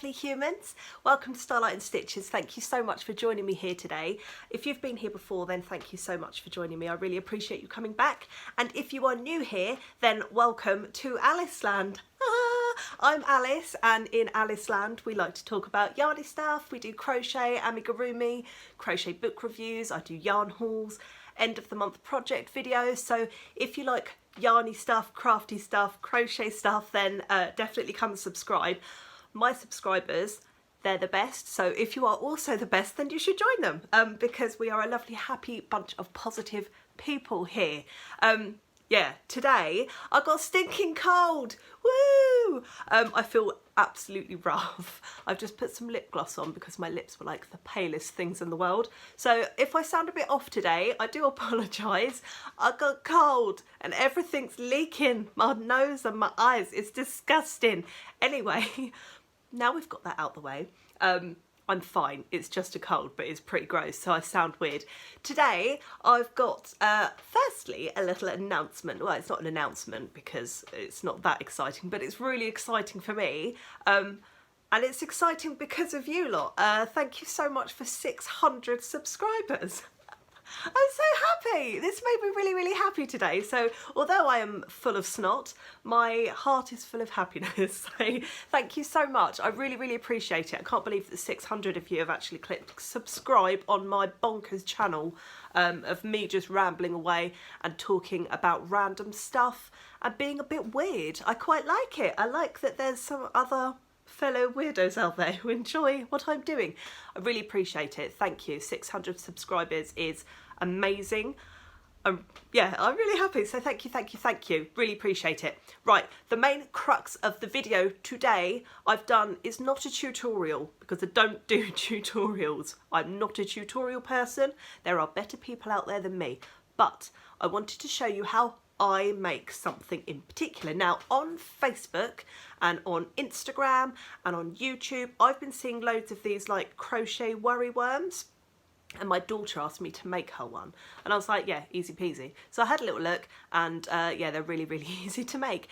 lovely humans. Welcome to Starlight and Stitches. Thank you so much for joining me here today. If you've been here before, then thank you so much for joining me. I really appreciate you coming back. And if you are new here, then welcome to Alice Land. I'm Alice, and in Alice Land we like to talk about yarny stuff. We do crochet, amigurumi, crochet book reviews, I do yarn hauls, end of the month project videos. So if you like yarny stuff, crafty stuff, crochet stuff, then definitely come and subscribe. My subscribers, they're the best, so if you are also the best, then you should join them, because we are a lovely happy bunch of positive people here. Yeah, today I got a stinking cold. Woo! I feel absolutely rough. I've just put some lip gloss on because my lips were like the palest things in the world. So if I sound a bit off today, I do apologise. I got cold and everything's leaking. My nose and my eyes. It's disgusting. Anyway, now we've got that out the way. I'm fine, it's just a cold, but it's pretty gross, so I sound weird. Today, I've got, firstly, a little announcement. Well, it's not an announcement because it's not that exciting, but it's really exciting for me. And it's exciting because of you lot. Thank you so much for 600 subscribers. I'm so happy. This made me really, really happy today. So although I am full of snot, my heart is full of happiness. So thank you so much. I really, really appreciate it. I can't believe that 600 of you have actually clicked subscribe on my bonkers channel of me just rambling away and talking about random stuff and being a bit weird. I quite like it. I like that there's some other fellow weirdos out there who enjoy what I'm doing. I really appreciate it. Thank you. 600 subscribers is amazing. Yeah, I'm really happy. So thank you, thank you, thank you. Really appreciate it. Right, the main crux of the video today I've done is not a tutorial because I don't do tutorials. I'm not a tutorial person. There are better people out there than me. But I wanted to show you how I make something in particular. Now on Facebook and on Instagram and on YouTube, I've been seeing loads of these like crochet worry worms, and my daughter asked me to make her one and I was like, yeah, easy peasy. So I had a little look and yeah, they're really, really easy to make.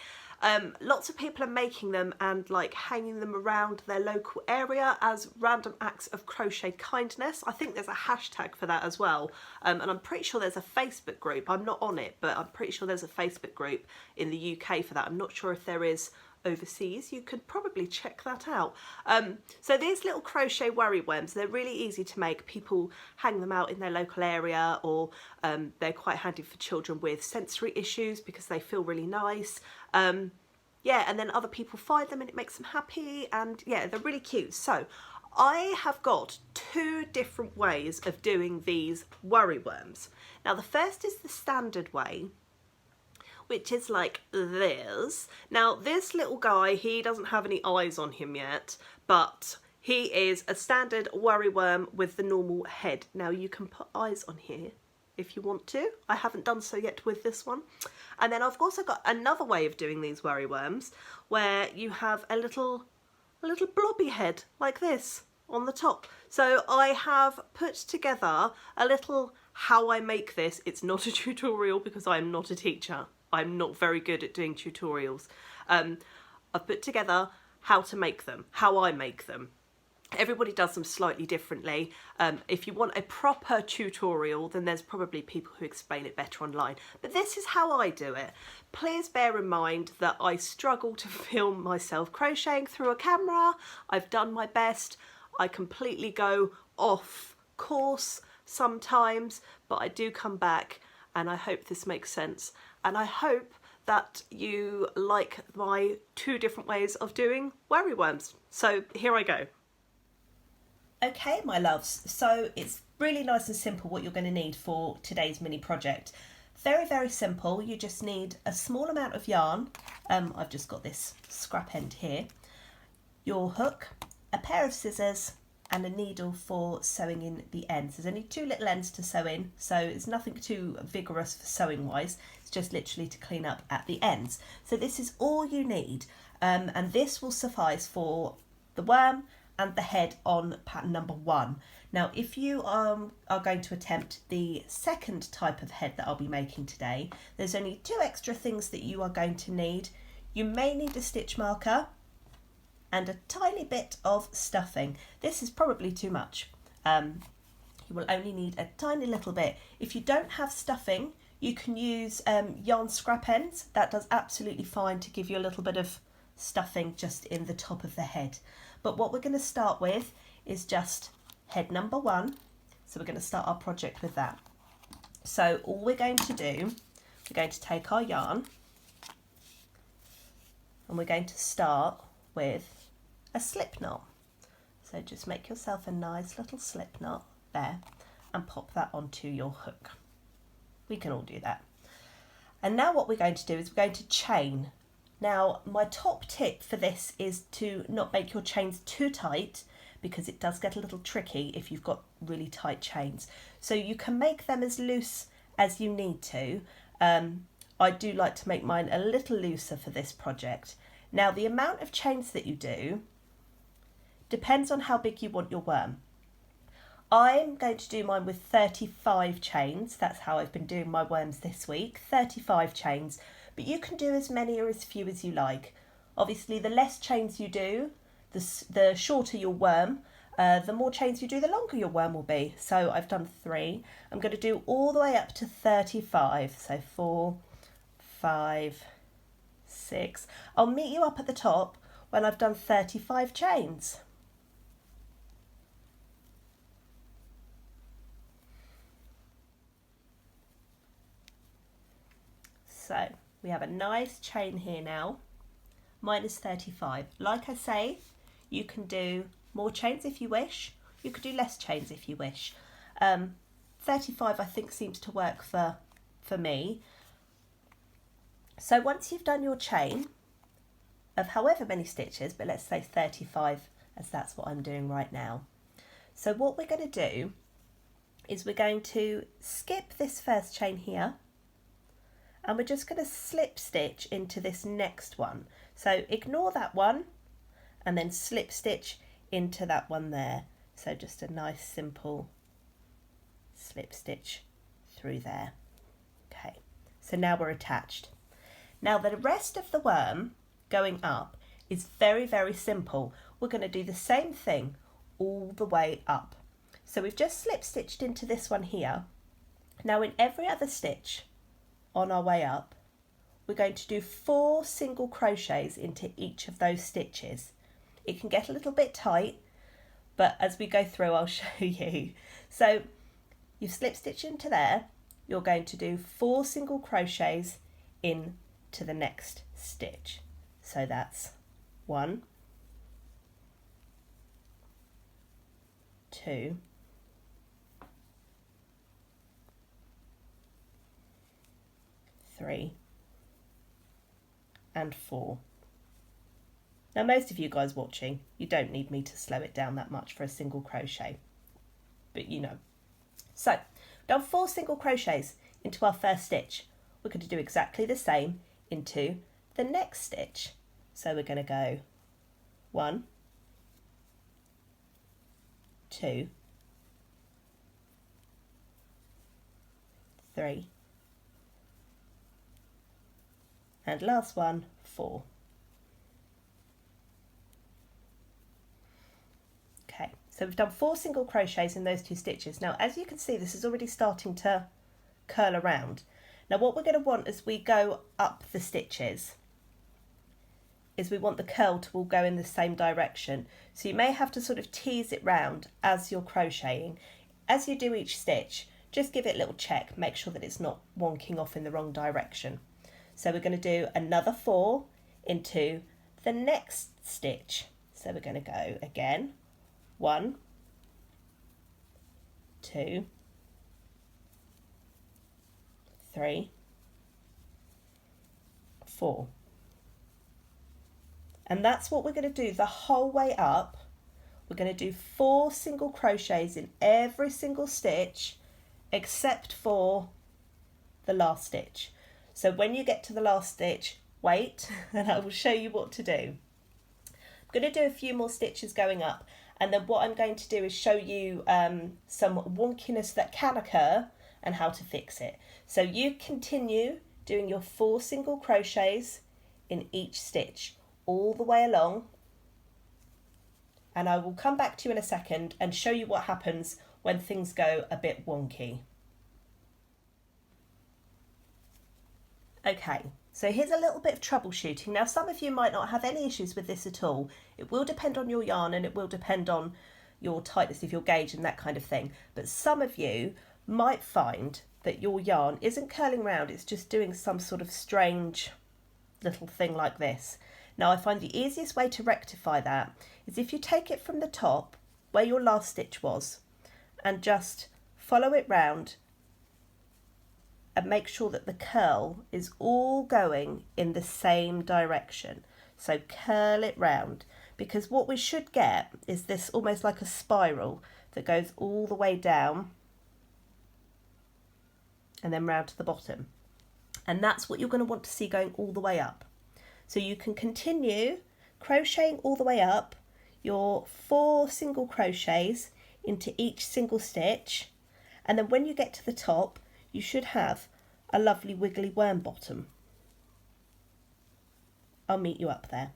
Lots of people are making them and like hanging them around their local area as random acts of crochet kindness. I think there's a hashtag for that as well, and I'm pretty sure there's a Facebook group. I'm not on it, but I'm pretty sure there's a Facebook group in the UK for that. I'm not sure if there is overseas. You could probably check that out. So these little crochet worry worms, they're really easy to make. People hang them out in their local area, or they're quite handy for children with sensory issues because they feel really nice. Yeah, and then other people find them and it makes them happy, and yeah, they're really cute. So I have got two different ways of doing these worry worms. Now the first is the standard way, which is like this. Now this little guy, he doesn't have any eyes on him yet, but he is a standard worry worm with the normal head. Now you can put eyes on here if you want to. I haven't done so yet with this one. And then I've also got another way of doing these worry worms where you have a little blobby head like this on the top. So I have put together a little how I make this. It's not a tutorial because I'm not a teacher. I'm not very good at doing tutorials. I've put together how to make them, how I make them. Everybody does them slightly differently. If you want a proper tutorial, then there's probably people who explain it better online. But this is how I do it. Please bear in mind that I struggle to film myself crocheting through a camera. I've done my best. I completely go off course sometimes, but I do come back, and I hope this makes sense. And I hope that you like my two different ways of doing worry worms. So here I go. Okay, my loves, so it's really nice and simple what you're going to need for today's mini project. Very, very simple. You just need a small amount of yarn. I've just got this scrap end here. Your hook, a pair of scissors, and a needle for sewing in the ends. There's only two little ends to sew in, so it's nothing too vigorous for sewing wise. It's just literally to clean up at the ends. So this is all you need, and this will suffice for the worm and the head on pattern number 1. Now if you are going to attempt the second type of head that I'll be making today, there's only 2 extra things that you are going to need. You may need a stitch marker, and a tiny bit of stuffing. This is probably too much. You will only need a tiny little bit. If you don't have stuffing, you can use yarn scrap ends. That does absolutely fine to give you a little bit of stuffing just in the top of the head. But what we're going to start with is just head number 1. So we're going to start our project with that. So all we're going to do, we're going to take our yarn and we're going to start with a slip knot. So just make yourself a nice little slip knot there and pop that onto your hook. We can all do that. And now what we're going to do is we're going to chain. Now my top tip for this is to not make your chains too tight, because it does get a little tricky if you've got really tight chains. So you can make them as loose as you need to. I do like to make mine a little looser for this project. Now the amount of chains that you do depends on how big you want your worm. I'm going to do mine with 35 chains. That's how I've been doing my worms this week, 35 chains. But you can do as many or as few as you like. Obviously, the less chains you do, the shorter your worm. The more chains you do, the longer your worm will be. So I've done 3. I'm going to do all the way up to 35. So 4, 5, 6. I'll meet you up at the top when I've done 35 chains. So we have a nice chain here now. Mine is 35. Like I say, you can do more chains if you wish. You could do less chains if you wish. 35 I think seems to work for me. So once you've done your chain of however many stitches, but let's say 35 as that's what I'm doing right now. So what we're going to do is we're going to skip this first chain here, and we're just going to slip stitch into this next one. So ignore that one and then slip stitch into that one there. So just a nice simple slip stitch through there. Okay, so now we're attached. Now the rest of the worm going up is very, very simple. We're going to do the same thing all the way up. So we've just slip stitched into this one here. Now in every other stitch on our way up, we're going to do 4 single crochets into each of those stitches. It can get a little bit tight, but as we go through I'll show you. So you've slip stitched into there, you're going to do 4 single crochets into the next stitch. So that's 1, 2, 3 and 4. Now most of you guys watching, you don't need me to slow it down that much for a single crochet, but you know. So we've done 4 single crochets into our first stitch. We're going to do exactly the same into the next stitch. So we're going to go 1, 2, 3, and last one, 4. Okay, so we've done 4 single crochets in those 2 stitches. Now as you can see, this is already starting to curl around. Now what we're going to want as we go up the stitches is we want the curl to all go in the same direction. So you may have to sort of tease it round as you're crocheting. As you do each stitch, just give it a little check, make sure that it's not wonking off in the wrong direction. So we're going to do another 4 into the next stitch. So we're going to go again, 1, 2, 3, 4. And that's what we're going to do the whole way up. We're going to do 4 single crochets in every single stitch except for the last stitch. So when you get to the last stitch, wait, and I will show you what to do. I'm going to do a few more stitches going up, and then what I'm going to do is show you some wonkiness that can occur and how to fix it. So you continue doing your 4 single crochets in each stitch all the way along, and I will come back to you in a second and show you what happens when things go a bit wonky. Okay, so here's a little bit of troubleshooting. Now, some of you might not have any issues with this at all. It will depend on your yarn, and it will depend on your tightness of your gauge and that kind of thing. But some of you might find that your yarn isn't curling round, it's just doing some sort of strange little thing like this. Now, I find the easiest way to rectify that is if you take it from the top where your last stitch was and just follow it round and make sure that the curl is all going in the same direction. So curl it round, because what we should get is this almost like a spiral that goes all the way down and then round to the bottom. And that's what you're going to want to see going all the way up. So you can continue crocheting all the way up your 4 single crochets into each single stitch, and then when you get to the top you should have a lovely wiggly worm bottom. I'll meet you up there.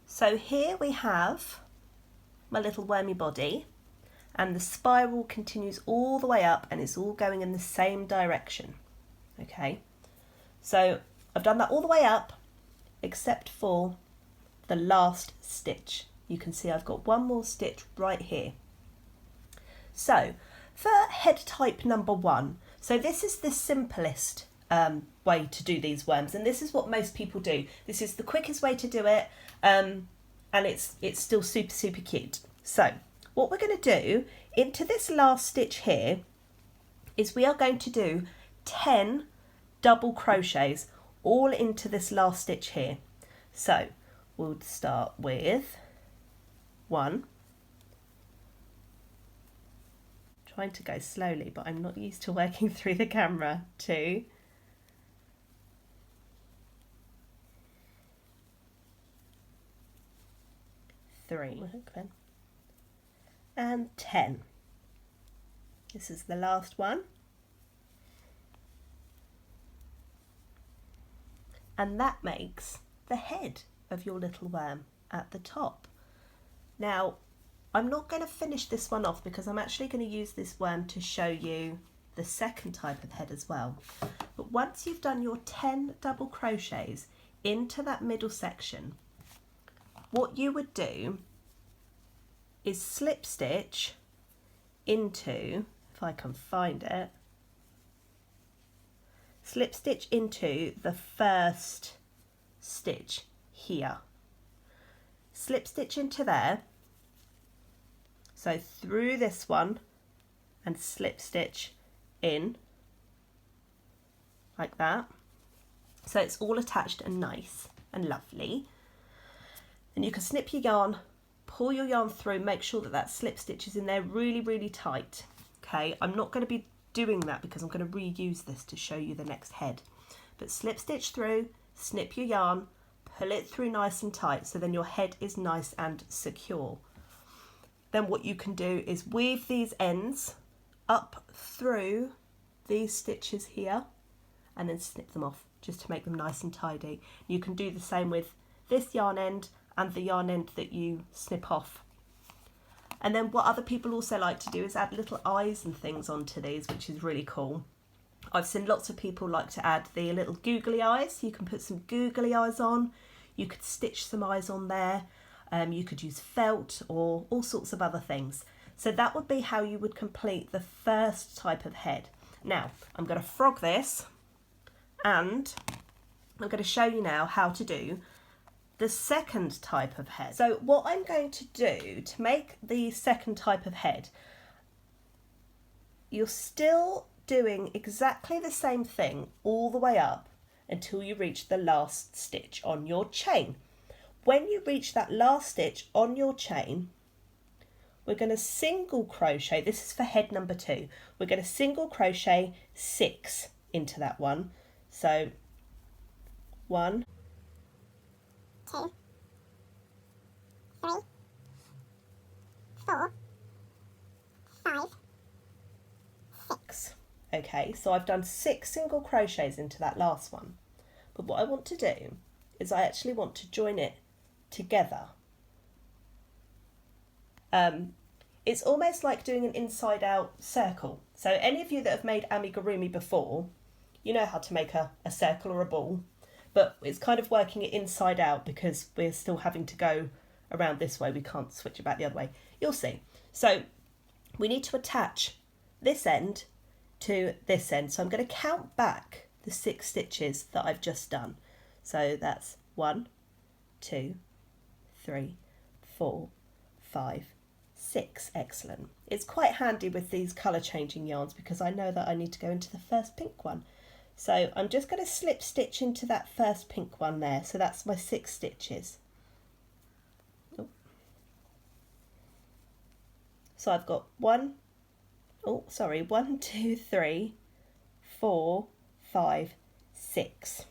So here we have my little wormy body, and the spiral continues all the way up and it's all going in the same direction. Okay, so I've done that all the way up except for the last stitch. You can see I've got one more stitch right here. So for head type number 1, so this is the simplest way to do these worms, and this is what most people do. This is the quickest way to do it, and it's still super cute. So what we're going to do into this last stitch here is we are going to do 10 double crochets all into this last stitch here. So we'll start with 1, trying to go slowly but I'm not used to working through the camera, 2, 3, and 10. This is the last one, and that makes the head of your little worm at the top. Now, I'm not going to finish this one off because I'm actually going to use this worm to show you the second type of head as well. But once you've done your 10 double crochets into that middle section, what you would do is slip stitch into, if I can find it, slip stitch into the first stitch here. Slip stitch into there, so through this one, and slip stitch in like that, so it's all attached and nice and lovely. And you can snip your yarn, pull your yarn through, make sure that that slip stitch is in there really tight. Okay, I'm not going to be doing that because I'm going to reuse this to show you the next head. But slip stitch through, snip your yarn, pull it through nice and tight so then your head is nice and secure. Then what you can do is weave these ends up through these stitches here and then snip them off just to make them nice and tidy. You can do the same with this yarn end and the yarn end that you snip off. And then what other people also like to do is add little eyes and things onto these, which is really cool. I've seen lots of people like to add the little googly eyes. You can put some googly eyes on, you could stitch some eyes on there, you could use felt or all sorts of other things. So that would be how you would complete the first type of head. Now I'm going to frog this and I'm going to show you now how to do the second type of head. So what I'm going to do to make the second type of head, you're still doing exactly the same thing all the way up until you reach the last stitch on your chain. When you reach that last stitch on your chain, we're going to single crochet, this is for head number 2, we're going to single crochet 6 into that one. So 1, 2, 3, 4, 5, 6. Okay, so I've done 6 single crochets into that last one. But what I want to do is I actually want to join it together. It's almost like doing an inside out circle. So any of you that have made amigurumi before, you know how to make a circle or a ball, but it's kind of working it inside out because we're still having to go around this way. We can't switch it back the other way. You'll see. So we need to attach this end to this end. So I'm going to count back the 6 stitches that I've just done. So that's 1, 2, 3, 4, 5, 6. Excellent. It's quite handy with these colour changing yarns because I know that I need to go into the first pink one. So I'm just going to slip stitch into that first pink one there. So that's my 6 stitches. So I've got 1, 2, 3, 4, 5, 6.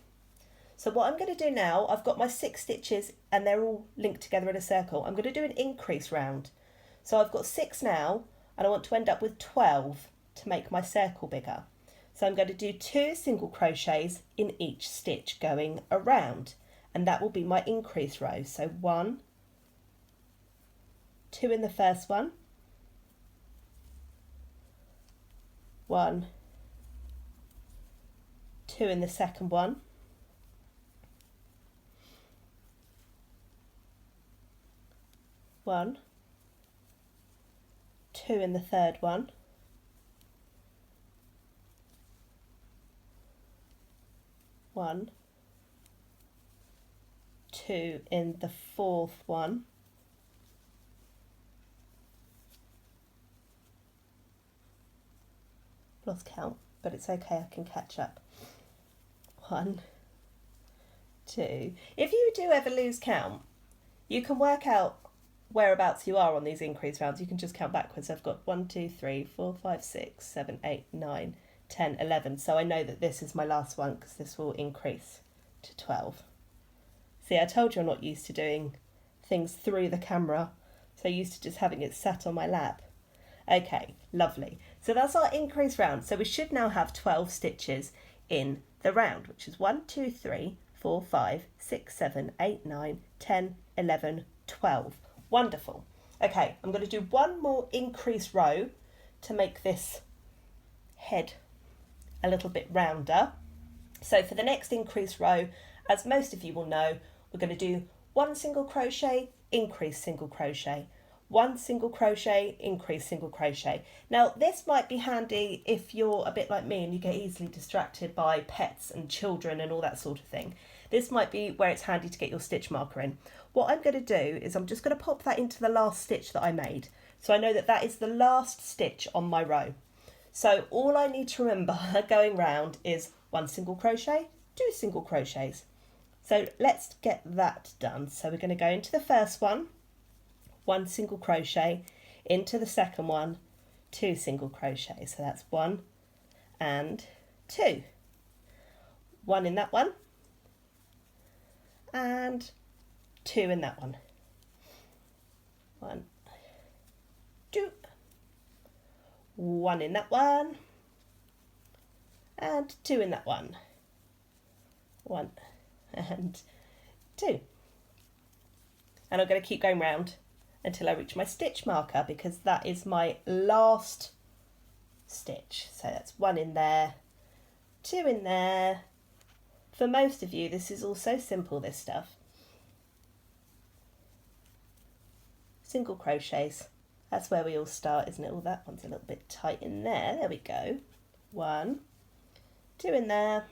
So what I'm going to do now, I've got my 6 stitches and they're all linked together in a circle. I'm going to do an increase round. So I've got 6 now and I want to end up with 12 to make my circle bigger. So I'm going to do 2 single crochets in each stitch going around, and that will be my increase row. So 1, 2 in the first one, 1, 2 in the second one, 1, 2 in the third one, 1, 2 in the fourth one, lost count, but it's okay, I can catch up. 1, 2. If you do ever lose count, you can work out whereabouts you are on these increase rounds. You can just count backwards. I've got 1, 2, 3, 4, 5, 6, 7, 8, 9, 10, 11. So I know that this is my last one because this will increase to 12. See, I told you I'm not used to doing things through the camera. So used to just having it sat on my lap. Okay, lovely. So that's our increase round. So we should now have 12 stitches in the round, which is 1, 2, 3, 4, 5, 6, 7, 8, 9, 10, 11, 12. Wonderful. Okay, I'm going to do one more increase row to make this head a little bit rounder. So for the next increase row, as most of you will know, we're going to do 1 single crochet, increase single crochet, 1 single crochet, increase single crochet. Now this might be handy if you're a bit like me and you get easily distracted by pets and children and all that sort of thing. This might be where it's handy to get your stitch marker in. What I'm going to do is I'm just going to pop that into the last stitch that I made. So I know that that is the last stitch on my row. So all I need to remember going round is 1 single crochet, 2 single crochets. So let's get that done. So we're going to go into the first one, 1 single crochet, into the second one, 2 single crochets. So that's 1 and 2. 1 in that one and 2 in that one. 1, 2. 1 in that one and 2 in that one. 1 and 2. And I'm going to keep going round until I reach my stitch marker because that is my last stitch. So that's 1 in there, 2 in there. For most of you, this is all so simple, this stuff. Single crochets. That's where we all start, isn't it? Oh, that one's a little bit tight in there. There we go. 1, 2 in there.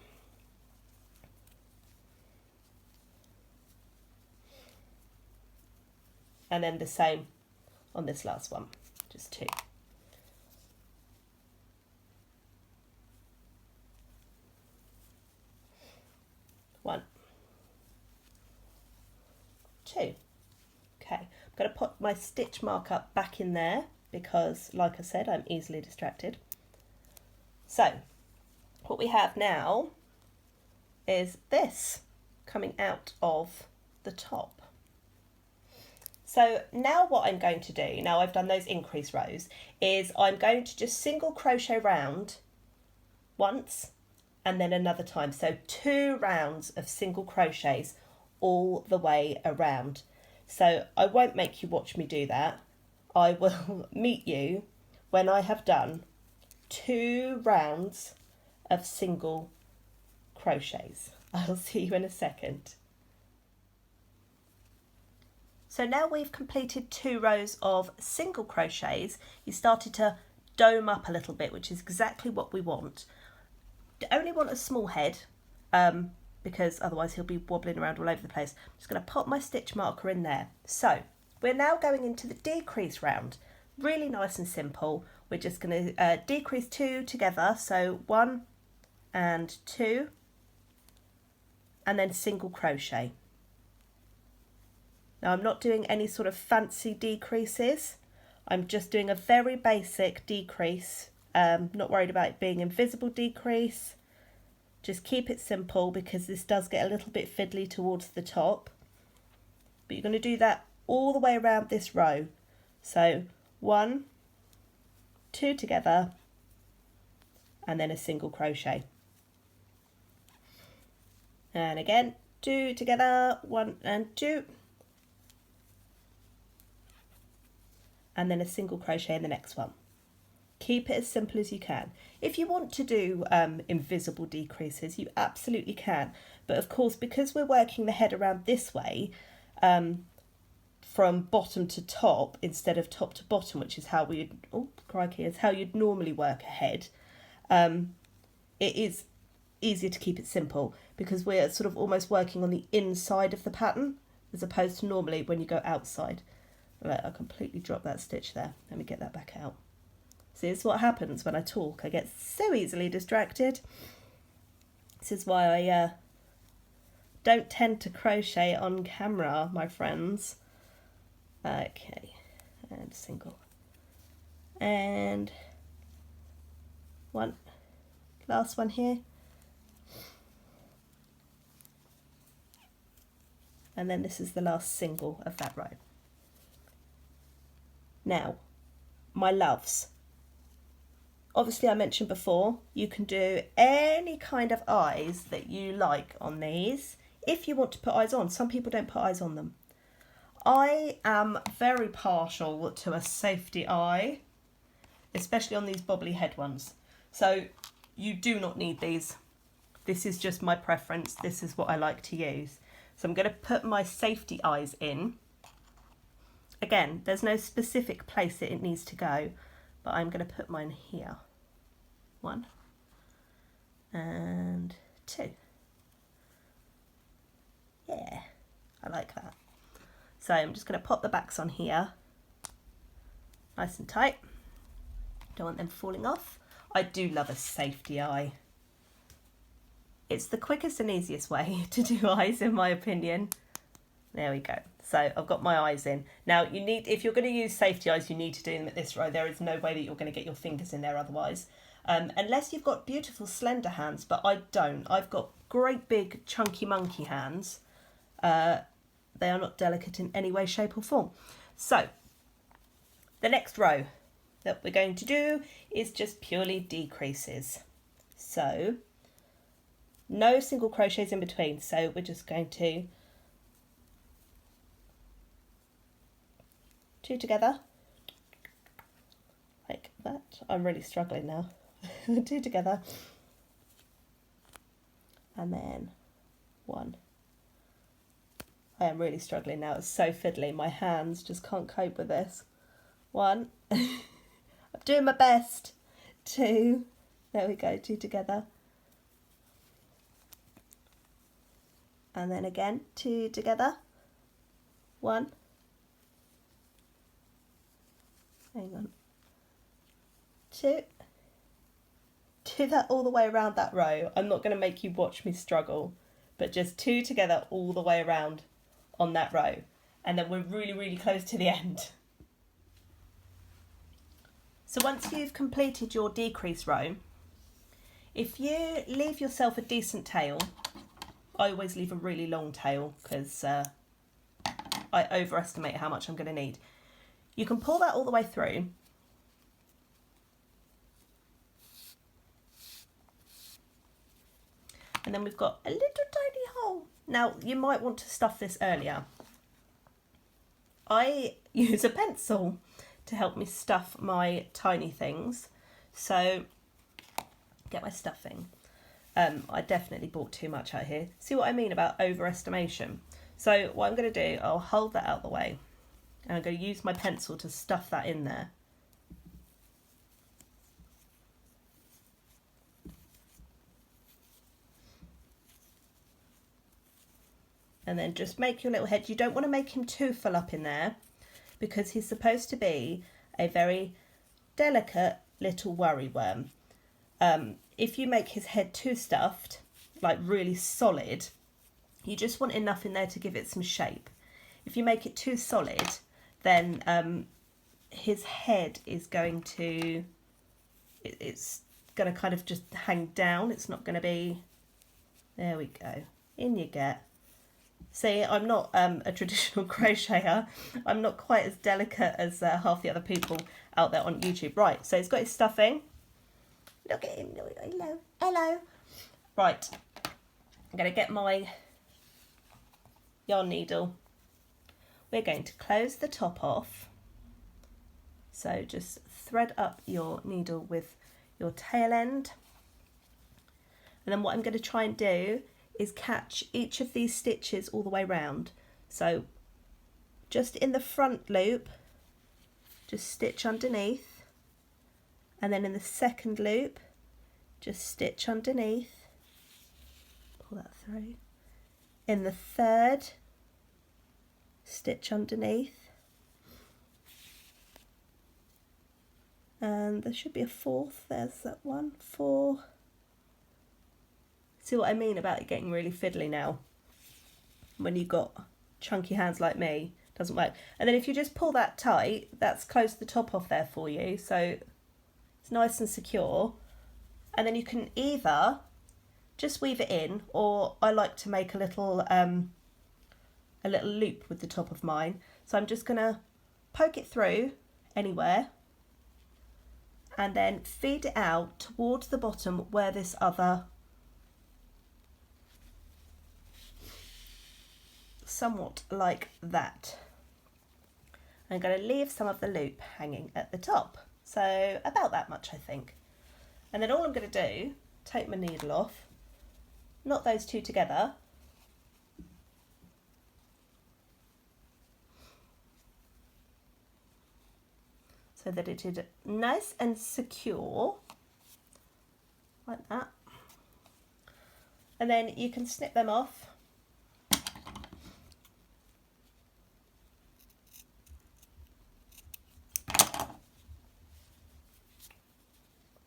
And then the same on this last one, just 2. One, 2. Okay, I'm going to put my stitch marker back in there because, like I said, I'm easily distracted. So, what we have now is this coming out of the top. So now what I'm going to do, now I've done those increase rows, is I'm going to just single crochet round once and then another time. So 2 rounds of single crochets all the way around. So I won't make you watch me do that. I will meet you when I have done 2 rounds of single crochets. I'll see you in a second. So now we've completed 2 rows of single crochets. You started to dome up a little bit, which is exactly what we want. Only want a small head, because otherwise he'll be wobbling around all over the place. I'm just going to pop my stitch marker in there. So we're now going into the decrease round. Really nice and simple. We're just going to decrease 2 together. So 1 and 2, and then single crochet. Now I'm not doing any sort of fancy decreases. I'm just doing a very basic decrease. Not worried about it being invisible decrease. Just keep it simple because this does get a little bit fiddly towards the top. But you're going to do that all the way around this row. So 1, 2 together, and then a single crochet. And again, 2 together, 1 and 2. And then a single crochet in the next one. Keep it as simple as you can. If you want to do invisible decreases, you absolutely can. But of course, because we're working the head around this way, from bottom to top instead of top to bottom, which is how we'd, oh crikey, is how you'd normally work a head, it is easier to keep it simple because we're sort of almost working on the inside of the pattern as opposed to normally when you go outside. Right, I completely dropped that stitch there. Let me get that back out. See, it's what happens when I talk. I get so easily distracted. This is why I don't tend to crochet on camera, my friends. Okay, and single. And 1. Last one here. And then this is the last single of that row. Now, my loves, obviously I mentioned before, you can do any kind of eyes that you like on these if you want to put eyes on. Some people don't put eyes on them. I am very partial to a safety eye, especially on these bobbly head ones. So you do not need these. This is just my preference. This is what I like to use. So I'm going to put my safety eyes in. Again, there's no specific place that it needs to go, but I'm going to put mine here. 1 and 2. Yeah, I like that. So I'm just going to pop the backs on here, nice and tight. Don't want them falling off. I do love a safety eye. It's the quickest and easiest way to do eyes, in my opinion. There we go. So I've got my eyes in. Now you need, if you're going to use safety eyes, you need to do them at this row. There is no way that you're going to get your fingers in there otherwise. Unless you've got beautiful slender hands, but I don't. I've got great big chunky monkey hands. They are not delicate in any way, shape or form. So the next row that we're going to do is just purely decreases. So no single crochets in between. So we're just going to 2 together, like that. I'm really struggling now. 2 together, and then 1. I am really struggling now. It's so fiddly. My hands just can't cope with this. 1. I'm doing my best. 2. There we go. 2 together, and then again 2 together. 1. Hang on. 2. Do that all the way around that row. I'm not going to make you watch me struggle, but just 2 together all the way around on that row. And then we're really, really close to the end. So once you've completed your decrease row, if you leave yourself a decent tail, I always leave a really long tail because I overestimate how much I'm going to need. You can pull that all the way through. And then we've got a little tiny hole. Now, you might want to stuff this earlier. I use a pencil to help me stuff my tiny things. So, get my stuffing. I definitely bought too much out here. See what I mean about overestimation? So, what I'm going to do, I'll hold that out the way. And I'm going to use my pencil to stuff that in there. And then just make your little head. You don't want to make him too full up in there because he's supposed to be a very delicate little worry worm. If you make his head too stuffed, like really solid, you just want enough in there to give it some shape. If you make it too solid, then his head is going to, it's going to kind of just hang down. It's not going to be, there we go, in you get. See, I'm not a traditional crocheter. I'm not quite as delicate as half the other people out there on YouTube. Right, so he's got his stuffing. Look at him. Hello. Hello. Right, I'm going to get my yarn needle. We're going to close the top off. So just thread up your needle with your tail end. And then what I'm going to try and do is catch each of these stitches all the way round. So just in the front loop, just stitch underneath, and then in the second loop, just stitch underneath, pull that through. In the third, stitch underneath, and there should be a fourth. There's that one, 4. See what I mean about it getting really fiddly now? When you've got chunky hands like me, it doesn't work. And then if you just pull that tight, that's closed the top off there for you, so it's nice and secure. And then you can either just weave it in, or I like to make a little loop with the top of mine. So I'm just gonna poke it through anywhere, and then feed it out towards the bottom where this other, somewhat like that. I'm going to leave some of the loop hanging at the top, so about that much I think. And then all I'm going to do, take my needle off, knot those two together, so that it is nice and secure, like that. And then you can snip them off.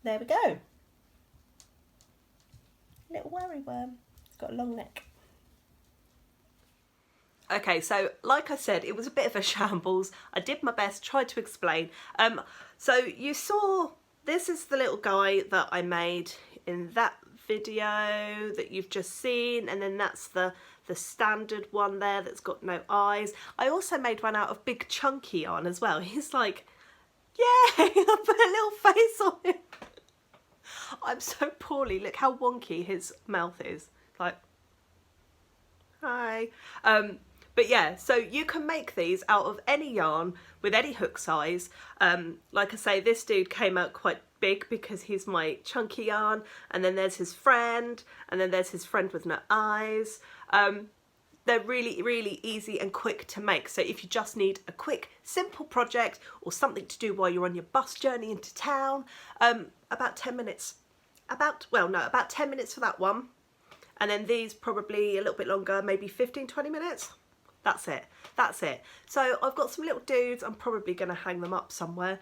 There we go. Little worry worm. It's got a long neck. Okay, so like I said, it was a bit of a shambles. I did my best, tried to explain. So you saw, this is the little guy that I made in that video that you've just seen, and then that's the standard one there that's got no eyes. I also made one out of big chunky yarn as well. He's like, yay, I put a little face on him. I'm so poorly. Look how wonky his mouth is. Like, hi. But yeah, so you can make these out of any yarn with any hook size. Like I say, this dude came out quite big because he's my chunky yarn, and then there's his friend, and then there's his friend with no eyes. They're really, really easy and quick to make. So if you just need a quick, simple project or something to do while you're on your bus journey into town, about 10 minutes. About 10 minutes for that one. And then these probably a little bit longer, maybe 15, 20 minutes. That's it. That's it. So I've got some little dudes. I'm probably going to hang them up somewhere.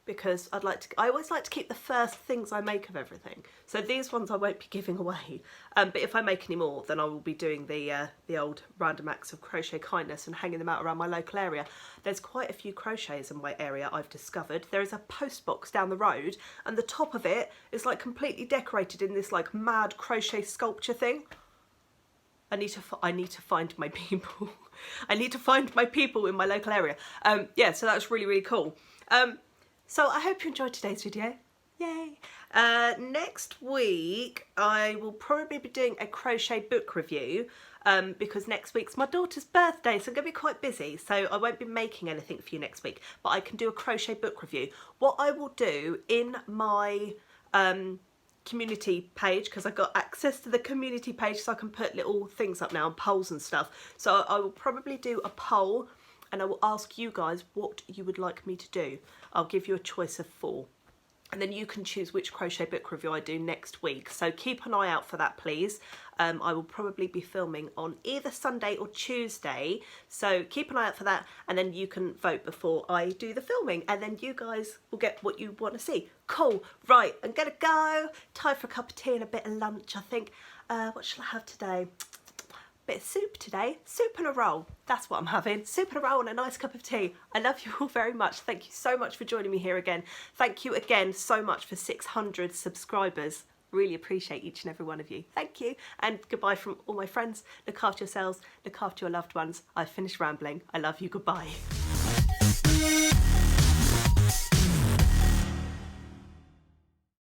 Because I always like to keep the first things I make of everything. So these ones I won't be giving away. But if I make any more, then I will be doing the old random acts of crochet kindness and hanging them out around my local area. There's quite a few crochets in my area, I've discovered. There is a post box down the road, and the top of it is like completely decorated in this like mad crochet sculpture thing. I need to find my people. I need to find my people in my local area. Yeah, so that's really, really cool. So I hope you enjoyed today's video. Yay! Next week I will probably be doing a crochet book review because next week's my daughter's birthday, so I'm going to be quite busy, so I won't be making anything for you next week, but I can do a crochet book review. What I will do in my community page, because I got access to the community page so I can put little things up now and polls and stuff, so I will probably do a poll and I will ask you guys what you would like me to do. I'll give you a choice of 4. And then you can choose which crochet book review I do next week. So keep an eye out for that, please. I will probably be filming on either Sunday or Tuesday. So keep an eye out for that. And then you can vote before I do the filming. And then you guys will get what you want to see. Cool. Right, I'm going to go. Time for a cup of tea and a bit of lunch, I think. What shall I have today? Bit of soup today. Soup and a roll. That's what I'm having. Soup and a roll and a nice cup of tea. I love you all very much. Thank you so much for joining me here again. Thank you again so much for 600 subscribers. Really appreciate each and every one of you. Thank you. And goodbye from all my friends. Look after yourselves. Look after your loved ones. I've finished rambling. I love you. Goodbye.